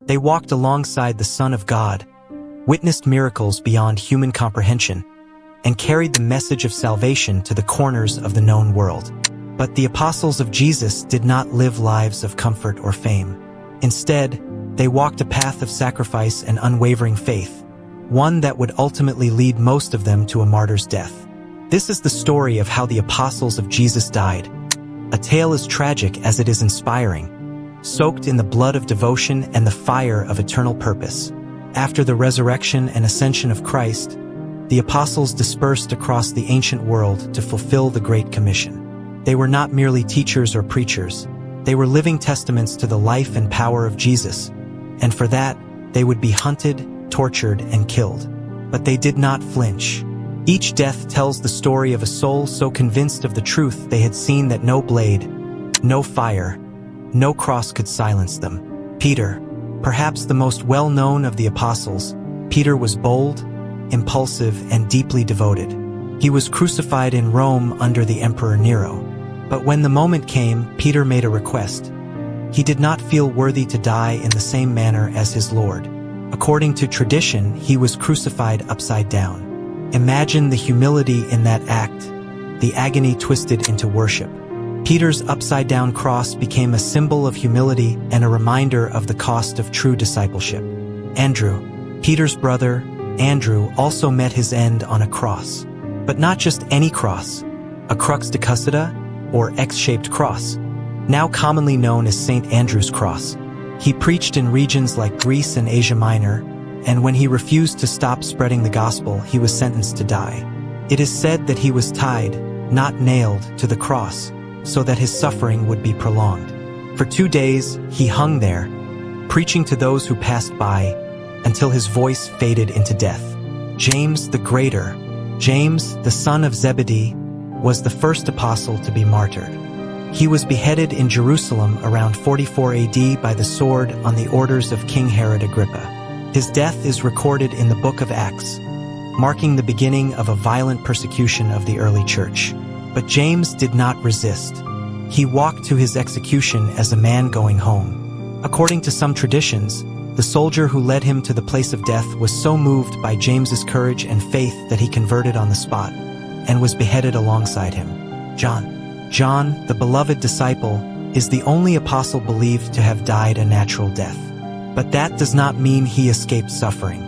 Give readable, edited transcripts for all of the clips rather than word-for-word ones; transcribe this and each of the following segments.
They walked alongside the Son of God, witnessed miracles beyond human comprehension, and carried the message of salvation to the corners of the known world. But the apostles of Jesus did not live lives of comfort or fame. Instead, they walked a path of sacrifice and unwavering faith, one that would ultimately lead most of them to a martyr's death. This is the story of how the apostles of Jesus died, a tale as tragic as it is inspiring, soaked in the blood of devotion and the fire of eternal purpose. After the resurrection and ascension of Christ, the apostles dispersed across the ancient world to fulfill the Great Commission. They were not merely teachers or preachers. They were living testaments to the life and power of Jesus, and for that, they would be hunted, tortured, and killed. But they did not flinch. Each death tells the story of a soul so convinced of the truth they had seen that no blade, no fire, no cross could silence them. Peter, perhaps the most well-known of the apostles, Peter was bold, impulsive, and deeply devoted. He was crucified in Rome under the Emperor Nero. But when the moment came, Peter made a request. He did not feel worthy to die in the same manner as his Lord. According to tradition, he was crucified upside down. Imagine the humility in that act, the agony twisted into worship. Peter's upside-down cross became a symbol of humility and a reminder of the cost of true discipleship. Andrew, Peter's brother, Andrew also met his end on a cross. But not just any cross, a crux de cussida, or X-shaped cross, now commonly known as St. Andrew's Cross. He preached in regions like Greece and Asia Minor, and when he refused to stop spreading the gospel, he was sentenced to die. It is said that he was tied, not nailed, to the cross, so that his suffering would be prolonged. For 2 days, he hung there, preaching to those who passed by, until his voice faded into death. James the Greater, James, the son of Zebedee, was the first apostle to be martyred. He was beheaded in Jerusalem around 44 AD by the sword on the orders of King Herod Agrippa. His death is recorded in the book of Acts, marking the beginning of a violent persecution of the early church. But James did not resist. He walked to his execution as a man going home. According to some traditions, the soldier who led him to the place of death was so moved by James's courage and faith that he converted on the spot and was beheaded alongside him. John, the beloved disciple, is the only apostle believed to have died a natural death. But that does not mean he escaped suffering.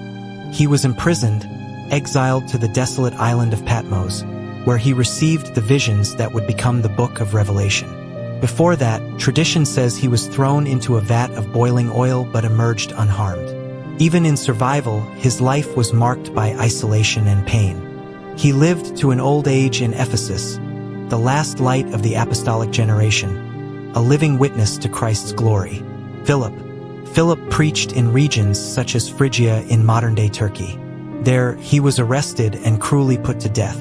He was imprisoned, exiled to the desolate island of Patmos, where he received the visions that would become the book of Revelation. Before that, tradition says he was thrown into a vat of boiling oil but emerged unharmed. Even in survival, his life was marked by isolation and pain. He lived to an old age in Ephesus, the last light of the apostolic generation, a living witness to Christ's glory. Philip preached in regions such as Phrygia in modern-day Turkey. There, he was arrested and cruelly put to death.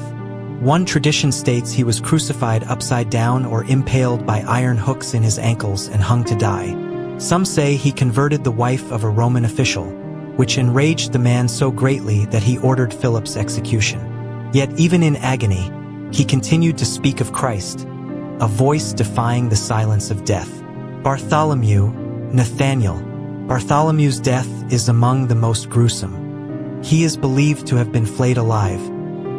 One tradition states he was crucified upside down or impaled by iron hooks in his ankles and hung to die. Some say he converted the wife of a Roman official, which enraged the man so greatly that he ordered Philip's execution. Yet even in agony, he continued to speak of Christ, a voice defying the silence of death. Nathaniel. Bartholomew's death is among the most gruesome. He is believed to have been flayed alive,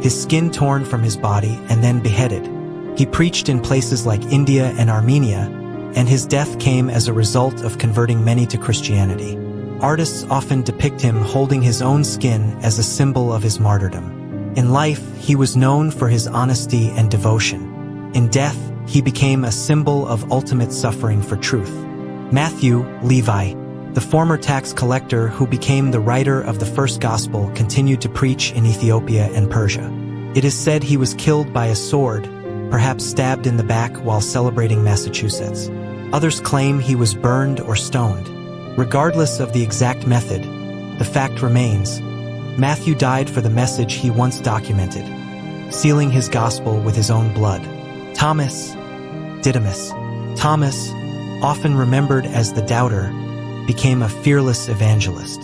his skin torn from his body and then beheaded. He preached in places like India and Armenia, and his death came as a result of converting many to Christianity. Artists often depict him holding his own skin as a symbol of his martyrdom. In life, he was known for his honesty and devotion. In death, he became a symbol of ultimate suffering for truth. Levi, the former tax collector who became the writer of the first gospel, continued to preach in Ethiopia and Persia. It is said he was killed by a sword, perhaps stabbed in the back while celebrating Massachusetts. Others claim he was burned or stoned. Regardless of the exact method, the fact remains: Matthew died for the message he once documented, sealing his gospel with his own blood. Didymus. Thomas, often remembered as the doubter, became a fearless evangelist.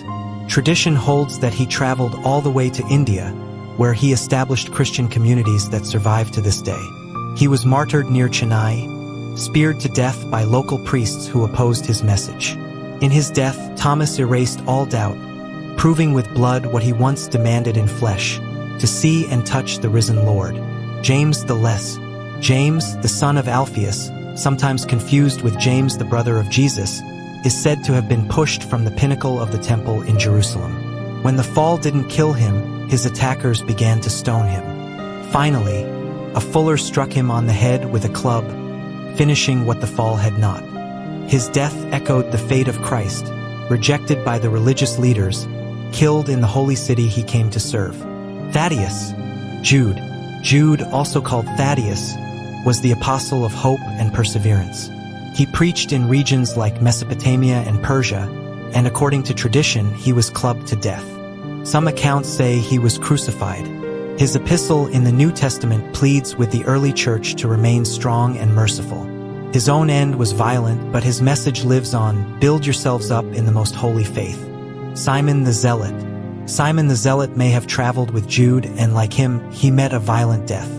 Tradition holds that he traveled all the way to India, where he established Christian communities that survive to this day. He was martyred near Chennai, speared to death by local priests who opposed his message. In his death, Thomas erased all doubt, proving with blood what he once demanded in flesh, to see and touch the risen Lord. James the Less. James, the son of Alphaeus, sometimes confused with James the brother of Jesus, is said to have been pushed from the pinnacle of the temple in Jerusalem. When the fall didn't kill him, his attackers began to stone him. Finally, a fuller struck him on the head with a club, finishing what the fall had not. His death echoed the fate of Christ, rejected by the religious leaders, killed in the holy city he came to serve. Thaddeus. Jude, also called Thaddeus, was the apostle of hope and perseverance. He preached in regions like Mesopotamia and Persia, and according to tradition, he was clubbed to death. Some accounts say he was crucified. His epistle in the New Testament pleads with the early church to remain strong and merciful. His own end was violent, but his message lives on: build yourselves up in the most holy faith. Simon the Zealot. Simon the Zealot may have traveled with Jude, and like him, he met a violent death.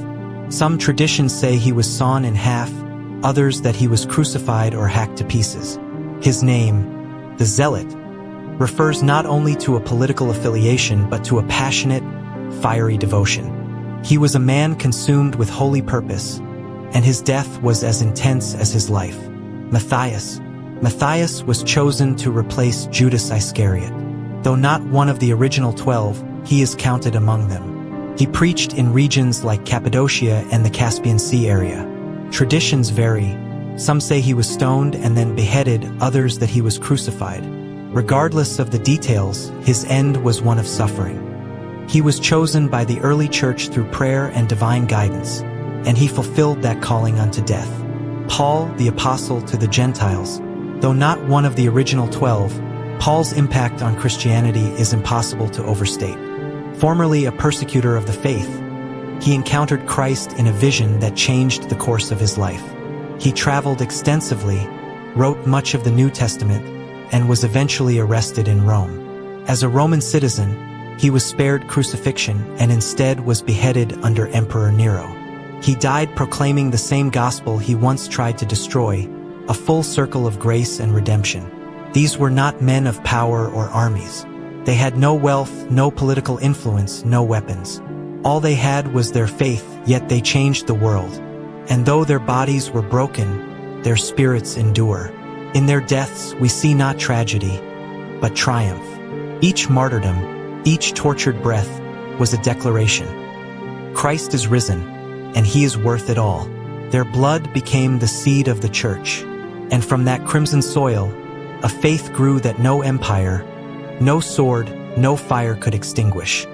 Some traditions say he was sawn in half, others that he was crucified or hacked to pieces. His name, the Zealot, refers not only to a political affiliation but to a passionate, fiery devotion. He was a man consumed with holy purpose, and his death was as intense as his life. Matthias. Matthias was chosen to replace Judas Iscariot. Though not one of the original 12, he is counted among them. He preached in regions like Cappadocia and the Caspian Sea area. Traditions vary. Some say he was stoned and then beheaded, others that he was crucified. Regardless of the details, his end was one of suffering. He was chosen by the early church through prayer and divine guidance, and he fulfilled that calling unto death. Paul, the apostle to the Gentiles. Though not one of the original 12, Paul's impact on Christianity is impossible to overstate. Formerly a persecutor of the faith, he encountered Christ in a vision that changed the course of his life. He traveled extensively, wrote much of the New Testament, and was eventually arrested in Rome. As a Roman citizen, he was spared crucifixion and instead was beheaded under Emperor Nero. He died proclaiming the same gospel he once tried to destroy, a full circle of grace and redemption. These were not men of power or armies. They had no wealth, no political influence, no weapons. All they had was their faith, yet they changed the world. And though their bodies were broken, their spirits endure. In their deaths, we see not tragedy, but triumph. Each martyrdom, each tortured breath, was a declaration. Christ is risen, and he is worth it all. Their blood became the seed of the church, and from that crimson soil, a faith grew that no empire, no sword, no fire could extinguish.